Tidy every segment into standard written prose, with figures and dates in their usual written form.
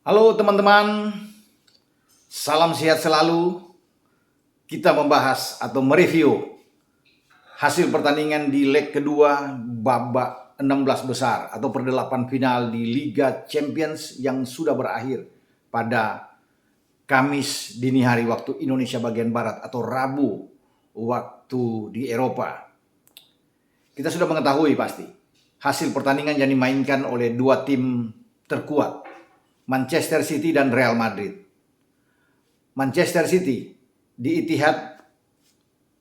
Halo teman-teman, salam sehat selalu. Kita membahas atau mereview hasil pertandingan di leg kedua babak 16 besar atau perdelapan final di Liga Champions yang sudah berakhir pada Kamis dini hari waktu Indonesia bagian Barat atau Rabu waktu di Eropa. Kita sudah mengetahui pasti hasil pertandingan yang dimainkan oleh dua tim terkuat, Manchester City dan Real Madrid. Manchester City di Etihad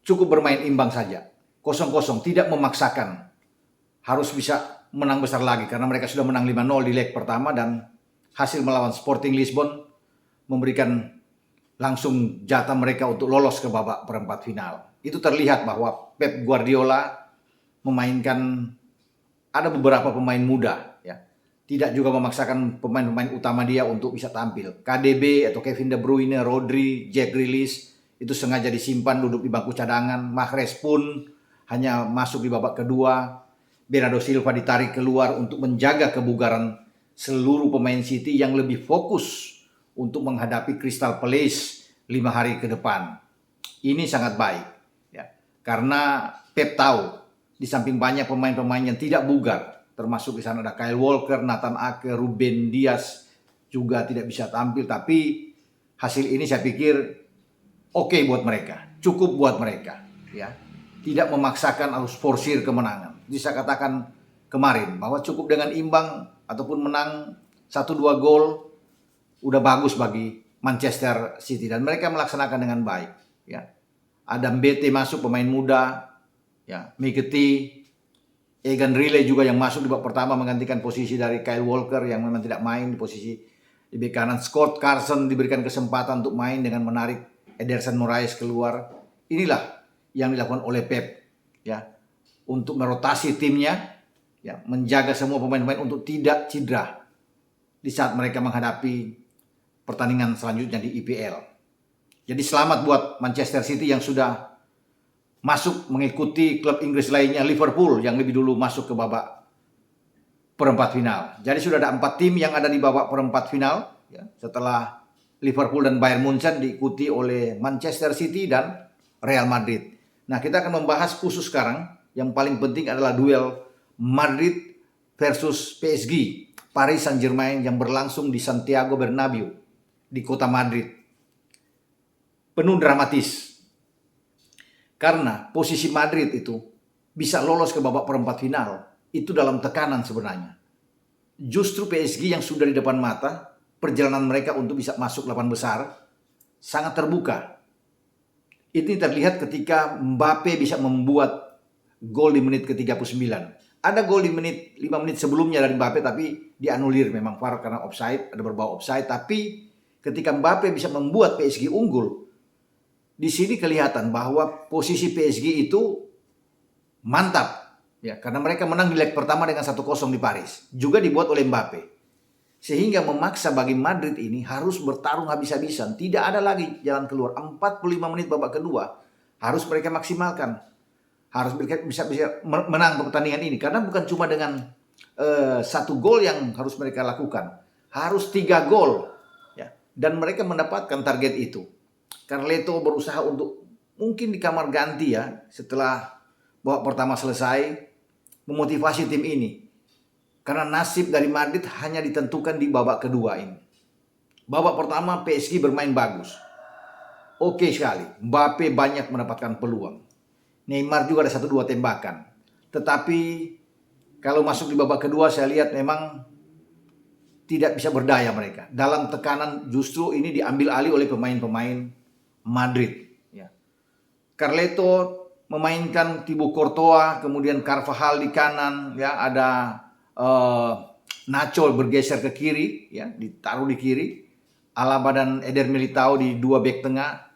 cukup bermain imbang saja, 0-0, tidak memaksakan harus bisa menang besar lagi karena mereka sudah menang 5-0 di leg pertama dan hasil melawan Sporting Lisbon memberikan langsung jatah mereka untuk lolos ke babak perempat final. Itu terlihat bahwa Pep Guardiola memainkan ada beberapa pemain muda, ya, tidak juga memaksakan pemain-pemain utama dia untuk bisa tampil. KDB atau Kevin De Bruyne, Rodri, Jack Grealish itu sengaja disimpan duduk di bangku cadangan. Mahrez pun hanya masuk di babak kedua. Bernardo Silva ditarik keluar untuk menjaga kebugaran seluruh pemain City yang lebih fokus untuk menghadapi Crystal Palace 5 hari ke depan. Ini sangat baik, ya, karena Pep tahu di samping banyak pemain-pemain yang tidak bugar, termasuk di sana ada Kyle Walker, Nathan Ake, Ruben Dias juga tidak bisa tampil. Tapi hasil ini saya pikir oke buat mereka, cukup buat mereka, ya. Tidak memaksakan harus forsir kemenangan. Jadi saya katakan kemarin bahwa cukup dengan imbang ataupun menang 1-2 gol udah bagus bagi Manchester City dan mereka melaksanakan dengan baik, ya. Adam Bete masuk, pemain muda, ya, Miketi, Egan Riley juga yang masuk di babak pertama menggantikan posisi dari Kyle Walker yang memang tidak main di posisi di bek kanan. Scott Carson diberikan kesempatan untuk main dengan menarik Ederson Moraes keluar. Inilah yang dilakukan oleh Pep, ya, untuk merotasi timnya, ya, menjaga semua pemain-pemain untuk tidak cedera di saat mereka menghadapi pertandingan selanjutnya di IPL. Jadi selamat buat Manchester City yang sudah masuk mengikuti klub Inggris lainnya, Liverpool yang lebih dulu masuk ke babak perempat final. Jadi sudah ada 4 tim yang ada di babak perempat final, ya, setelah Liverpool dan Bayern Munchen diikuti oleh Manchester City dan Real Madrid. Nah, kita akan membahas khusus sekarang yang paling penting adalah duel Madrid versus PSG, Paris Saint-Germain yang berlangsung di Santiago Bernabeu di kota Madrid. Penuh dramatis. Karena posisi Madrid itu bisa lolos ke babak perempat final, itu dalam tekanan sebenarnya. Justru PSG yang sudah di depan mata, perjalanan mereka untuk bisa masuk 8 besar, sangat terbuka. Ini terlihat ketika Mbappe bisa membuat gol di menit ke-39. Ada gol di 5 menit sebelumnya dari Mbappe tapi dianulir memang VAR karena offside, ada berbau offside. Tapi ketika Mbappe bisa membuat PSG unggul, di sini kelihatan bahwa posisi PSG itu mantap, ya, karena mereka menang di leg pertama dengan 1-0 di Paris, juga dibuat oleh Mbappe. Sehingga memaksa bagi Madrid ini harus bertarung habis-habisan, tidak ada lagi jalan keluar. 45 menit babak kedua harus mereka maksimalkan. Harus mereka bisa menang pertandingan ini karena bukan cuma dengan 1 gol yang harus mereka lakukan, harus 3 gol, ya. Dan mereka mendapatkan target itu. Carleto berusaha untuk mungkin di kamar ganti, ya, setelah babak pertama selesai, memotivasi tim ini. Karena nasib dari Madrid hanya ditentukan di babak kedua ini. Babak pertama PSG bermain bagus. Oke sekali. Mbappe banyak mendapatkan peluang. Neymar juga ada 1-2 tembakan. Tetapi kalau masuk di babak kedua saya lihat memang tidak bisa berdaya mereka. Dalam tekanan justru ini diambil alih oleh pemain-pemain Madrid, ya. Carleto memainkan Thibaut Courtois, kemudian Carvajal di kanan, ya, ada Nacho bergeser ke kiri, ya, ditaruh di kiri. Alaba dan Eder Militao di 2 bek tengah.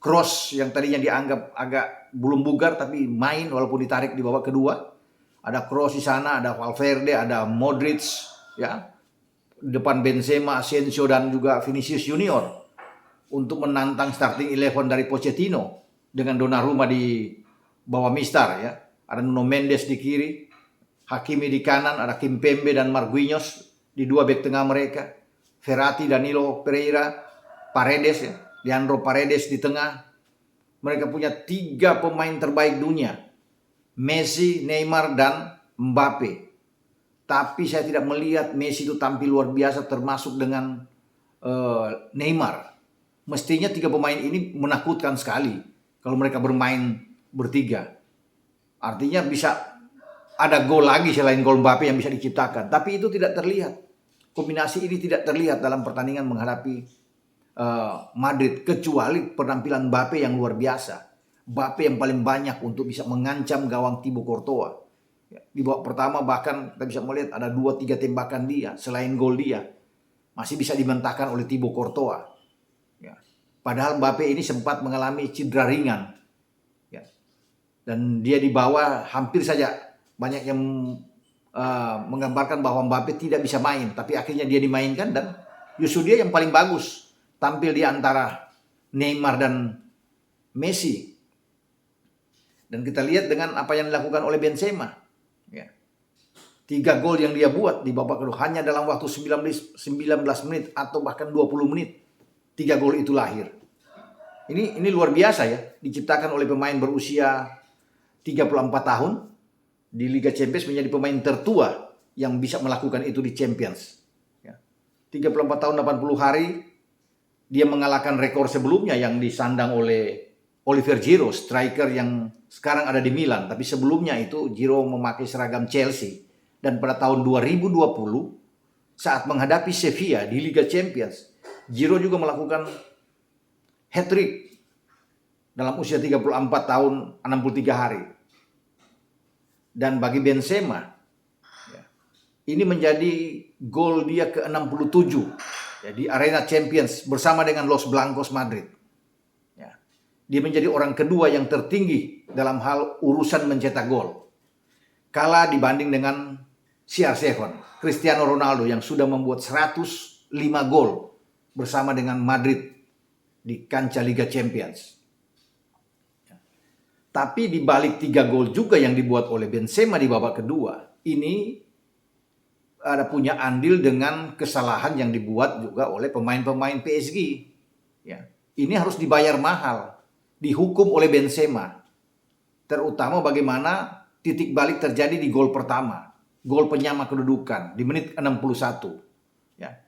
Kroos yang tadinya dianggap agak belum bugar tapi main walaupun ditarik di babak kedua. Ada Kroos di sana, ada Valverde, ada Modric, ya. Depan Benzema, Asensio dan juga Vinicius Junior untuk menantang starting 11 dari Pochettino dengan Donnarumma di bawah Mistar, ya. Ada Nuno Mendes di kiri, Hakimi di kanan, ada Kimpembe dan Marquinhos di 2 bek tengah mereka. Verratti, Danilo Pereira, Paredes, ya, Leandro Paredes di tengah. Mereka punya 3 pemain terbaik dunia, Messi, Neymar, dan Mbappe. Tapi saya tidak melihat Messi itu tampil luar biasa termasuk dengan Neymar. Mestinya 3 pemain ini menakutkan sekali kalau mereka bermain bertiga. Artinya bisa ada gol lagi selain gol Mbappe yang bisa diciptakan. Tapi itu tidak terlihat. Kombinasi ini tidak terlihat dalam pertandingan menghadapi Madrid, kecuali penampilan Mbappe yang luar biasa. Mbappe yang paling banyak untuk bisa mengancam gawang Thibaut Courtois. Di babak pertama bahkan kita bisa melihat ada 2-3 tembakan dia selain gol dia masih bisa dimentahkan oleh Thibaut Courtois. Ya. Padahal Mbappe ini sempat mengalami cedera ringan. Ya. Dan dia dibawa hampir saja banyak yang menggambarkan bahwa Mbappe tidak bisa main, tapi akhirnya dia dimainkan dan justru dia yang paling bagus tampil di antara Neymar dan Messi. Dan kita lihat dengan apa yang dilakukan oleh Benzema. Ya. 3 gol yang dia buat di babak kedua hanya dalam waktu 19 menit atau bahkan 20 menit. 3 gol itu lahir. Ini luar biasa ya, diciptakan oleh pemain berusia 34 tahun di Liga Champions, menjadi pemain tertua yang bisa melakukan itu di Champions. Ya. 34 tahun 80 hari dia mengalahkan rekor sebelumnya yang disandang oleh Oliver Giroud, striker yang sekarang ada di Milan. Tapi sebelumnya itu Giroud memakai seragam Chelsea. Dan pada tahun 2020 saat menghadapi Sevilla di Liga Champions, Giroud juga melakukan hat-trick dalam usia 34 tahun 63 hari. Dan bagi Benzema, ya, ini menjadi gol dia ke-67 ya, di Arena Champions bersama dengan Los Blancos Madrid. Ya. Dia menjadi orang kedua yang tertinggi dalam hal urusan mencetak gol. Kalah dibanding dengan CR7, Cristiano Ronaldo yang sudah membuat 105 gol bersama dengan Madrid di kancah Liga Champions. Tapi di balik 3 gol juga yang dibuat oleh Benzema di babak kedua, ini ada punya andil dengan kesalahan yang dibuat juga oleh pemain-pemain PSG. Ya, ini harus dibayar mahal, dihukum oleh Benzema. Terutama bagaimana titik balik terjadi di gol pertama, gol penyama kedudukan di menit 61. Ya.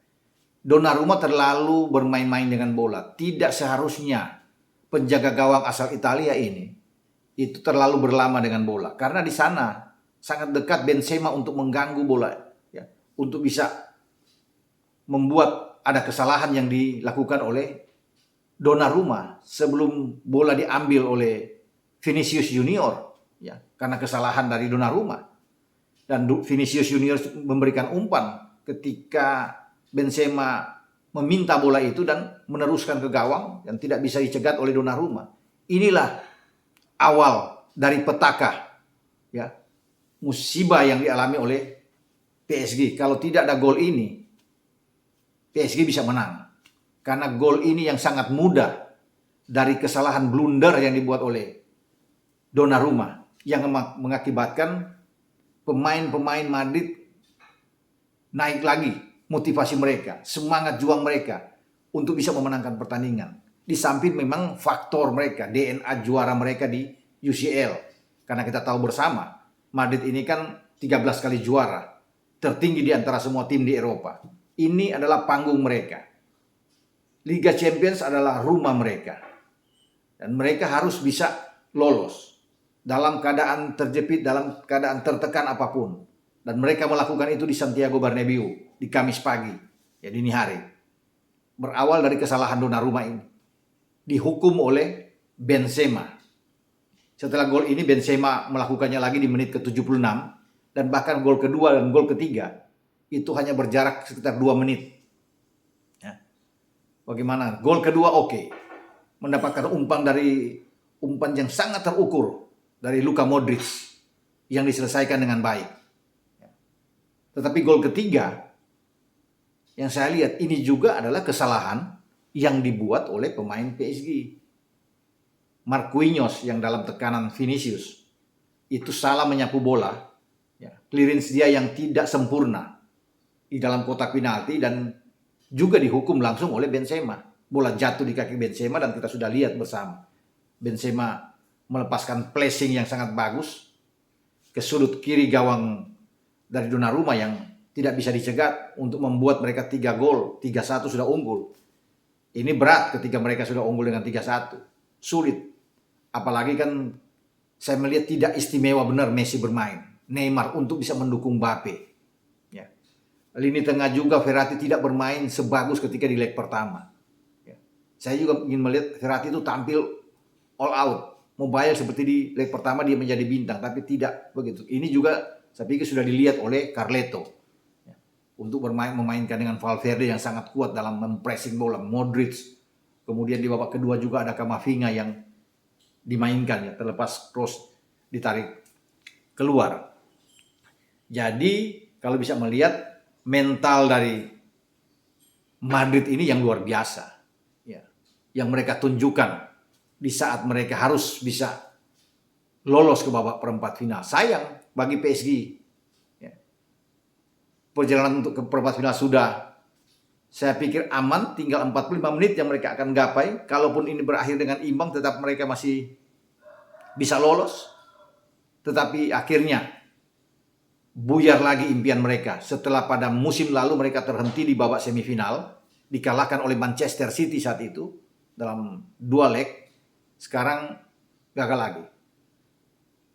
Donnarumma terlalu bermain-main dengan bola. Tidak seharusnya penjaga gawang asal Italia ini itu terlalu berlama dengan bola, karena di sana sangat dekat Benzema untuk mengganggu bola, ya, untuk bisa membuat ada kesalahan yang dilakukan oleh Donnarumma sebelum bola diambil oleh Vinicius Junior, ya, karena kesalahan dari Donnarumma. Dan Vinicius Junior memberikan umpan ketika Benzema meminta bola itu dan meneruskan ke gawang yang tidak bisa dicegat oleh Donnarumma. Inilah awal dari petaka, ya, musibah yang dialami oleh PSG. Kalau tidak ada gol ini, PSG bisa menang. Karena gol ini yang sangat mudah dari kesalahan blunder yang dibuat oleh Donnarumma yang mengakibatkan pemain-pemain Madrid naik lagi motivasi mereka, semangat juang mereka untuk bisa memenangkan pertandingan. Di samping memang faktor mereka, DNA juara mereka di UCL. Karena kita tahu bersama, Madrid ini kan 13 kali juara, tertinggi di antara semua tim di Eropa. Ini adalah panggung mereka. Liga Champions adalah rumah mereka. Dan mereka harus bisa lolos dalam keadaan terjepit, dalam keadaan tertekan apapun. Dan mereka melakukan itu di Santiago Bernabeu di Kamis pagi, ya, dini hari. Berawal dari kesalahan Donnarumma ini, dihukum oleh Benzema. Setelah gol ini Benzema melakukannya lagi di menit ke-76 dan bahkan gol kedua dan gol ketiga itu hanya berjarak sekitar 2 menit. Ya. Bagaimana? Gol kedua oke. Mendapatkan umpan yang sangat terukur dari Luka Modric yang diselesaikan dengan baik. Ya. Tetapi gol ketiga yang saya lihat ini juga adalah kesalahan yang dibuat oleh pemain PSG. Marquinhos yang dalam tekanan Vinicius itu salah menyapu bola, ya, clearance dia yang tidak sempurna di dalam kotak penalti dan juga dihukum langsung oleh Benzema. Bola jatuh di kaki Benzema dan kita sudah lihat bersama. Benzema melepaskan placing yang sangat bagus ke sudut kiri gawang dari Donnarumma yang tidak bisa dicegat untuk membuat mereka 3 gol, 3-1 sudah unggul. Ini berat ketika mereka sudah unggul dengan 3-1. Sulit. Apalagi kan saya melihat tidak istimewa benar Messi bermain. Neymar untuk bisa mendukung Mbappe. Ya. Lini tengah juga Verratti tidak bermain sebagus ketika di leg pertama. Ya. Saya juga ingin melihat Verratti itu tampil all out. Mobile seperti di leg pertama dia menjadi bintang, tapi tidak begitu. Ini juga saya pikir sudah dilihat oleh Carleto. Ya. Untuk memainkan dengan Valverde yang sangat kuat dalam mempressing bola. Modric. Kemudian di babak kedua juga ada Camavinga yang dimainkan ya, terlepas cross ditarik keluar. Jadi kalau bisa melihat mental dari Madrid ini yang luar biasa ya, yang mereka tunjukkan di saat mereka harus bisa lolos ke babak perempat final. Sayang bagi PSG ya, perjalanan untuk ke perempat final sudah saya pikir aman, tinggal 45 menit yang mereka akan gapai. Kalaupun ini berakhir dengan imbang, tetap mereka masih bisa lolos. Tetapi akhirnya buyar lagi impian mereka. Setelah pada musim lalu mereka terhenti di babak semifinal, dikalahkan oleh Manchester City saat itu dalam 2 leg. Sekarang gagal lagi.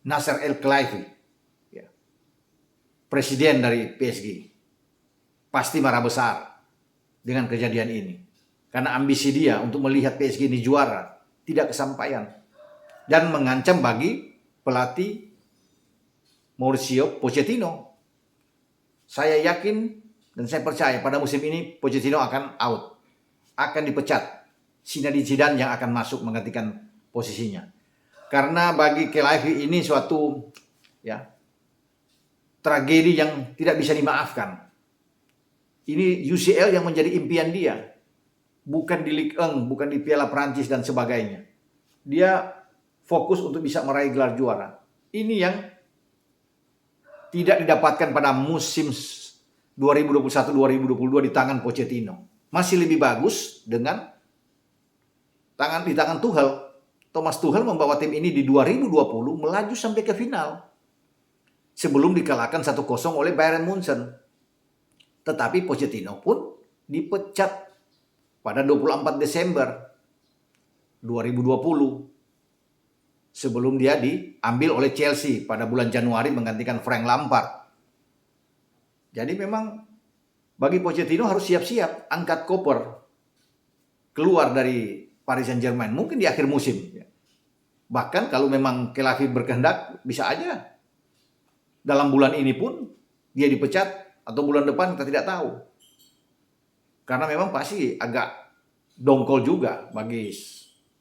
Nasser El-Khelaifi, ya, presiden dari PSG, pasti marah besar dengan kejadian ini. Karena ambisi dia untuk melihat PSG ini juara tidak kesampaian. Dan mengancam bagi pelatih Mauricio Pochettino. Saya yakin dan saya percaya pada musim ini Pochettino akan out. Akan dipecat. Zinedine Zidane yang akan masuk menggantikan posisinya. Karena bagi Khelaifi ini suatu ya tragedi yang tidak bisa dimaafkan. Ini UCL yang menjadi impian dia. Bukan di Ligue 1, bukan di Piala Prancis dan sebagainya. Dia fokus untuk bisa meraih gelar juara. Ini yang tidak didapatkan pada musim 2021-2022 di tangan Pochettino. Masih lebih bagus dengan di tangan Tuchel. Thomas Tuchel membawa tim ini di 2020 melaju sampai ke final. Sebelum dikalahkan 1-0 oleh Bayern Munchen. Tetapi Pochettino pun dipecat pada 24 Desember 2020. Sebelum dia diambil oleh Chelsea pada bulan Januari menggantikan Frank Lampard. Jadi memang bagi Pochettino harus siap-siap angkat koper keluar dari Paris Saint-Germain. Mungkin di akhir musim. Bahkan kalau memang Khelaifi berkehendak bisa aja dalam bulan ini pun dia dipecat. Atau bulan depan kita tidak tahu. Karena memang pasti agak dongkol juga bagi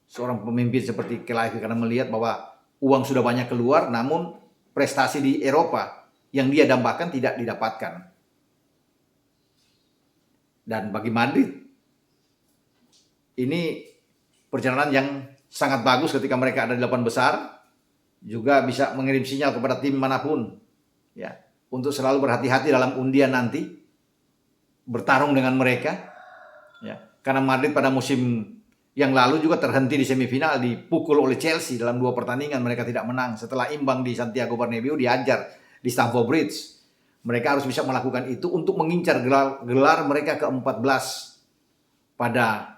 seorang pemimpin seperti Khelaifi. Karena melihat bahwa uang sudah banyak keluar namun prestasi di Eropa yang dia dambakan tidak didapatkan. Dan bagi Madrid ini perjalanan yang sangat bagus ketika mereka ada di 8 besar. Juga bisa mengirim sinyal kepada tim manapun. Ya. Untuk selalu berhati-hati dalam undian nanti bertarung dengan mereka ya. Karena Madrid pada musim yang lalu juga terhenti di semifinal, dipukul oleh Chelsea dalam 2 pertandingan, mereka tidak menang. Setelah imbang di Santiago Bernabeu, diajar di Stamford Bridge. Mereka harus bisa melakukan itu untuk mengincar gelar mereka ke-14 pada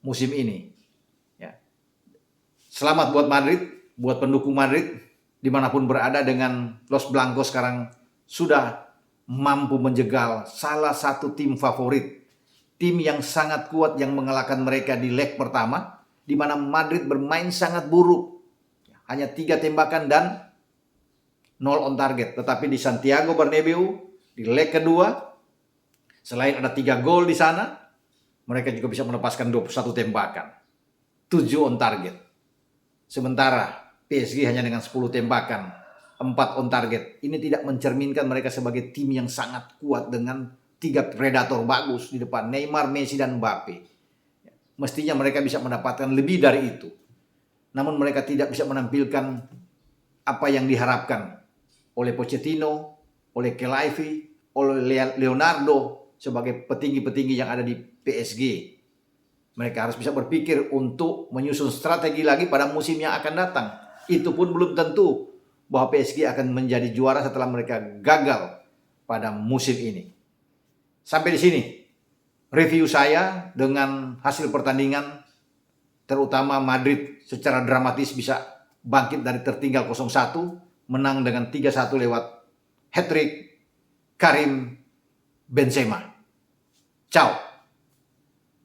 musim ini ya. Selamat buat Madrid, buat pendukung Madrid dimanapun berada, dengan Los Blancos sekarang sudah mampu menjegal salah satu tim favorit. Tim yang sangat kuat yang mengalahkan mereka di leg pertama, di mana Madrid bermain sangat buruk. Hanya 3 tembakan dan 0 on target. Tetapi di Santiago Bernabeu, di leg kedua, selain ada 3 gol di sana, mereka juga bisa melepaskan 21 tembakan. 7 on target. Sementara PSG hanya dengan 10 tembakan, 4 on target. Ini tidak mencerminkan mereka sebagai tim yang sangat kuat dengan 3 predator bagus di depan, Neymar, Messi, dan Mbappe. Mestinya mereka bisa mendapatkan lebih dari itu. Namun mereka tidak bisa menampilkan apa yang diharapkan oleh Pochettino, oleh Khelaifi, oleh Leonardo, sebagai petinggi-petinggi yang ada di PSG. Mereka harus bisa berpikir untuk menyusun strategi lagi pada musim yang akan datang. Itu pun belum tentu bahwa PSG akan menjadi juara setelah mereka gagal pada musim ini. Sampai di sini review saya dengan hasil pertandingan, terutama Madrid secara dramatis bisa bangkit dari tertinggal 0-1, menang dengan 3-1 lewat hat-trick Karim Benzema. Ciao.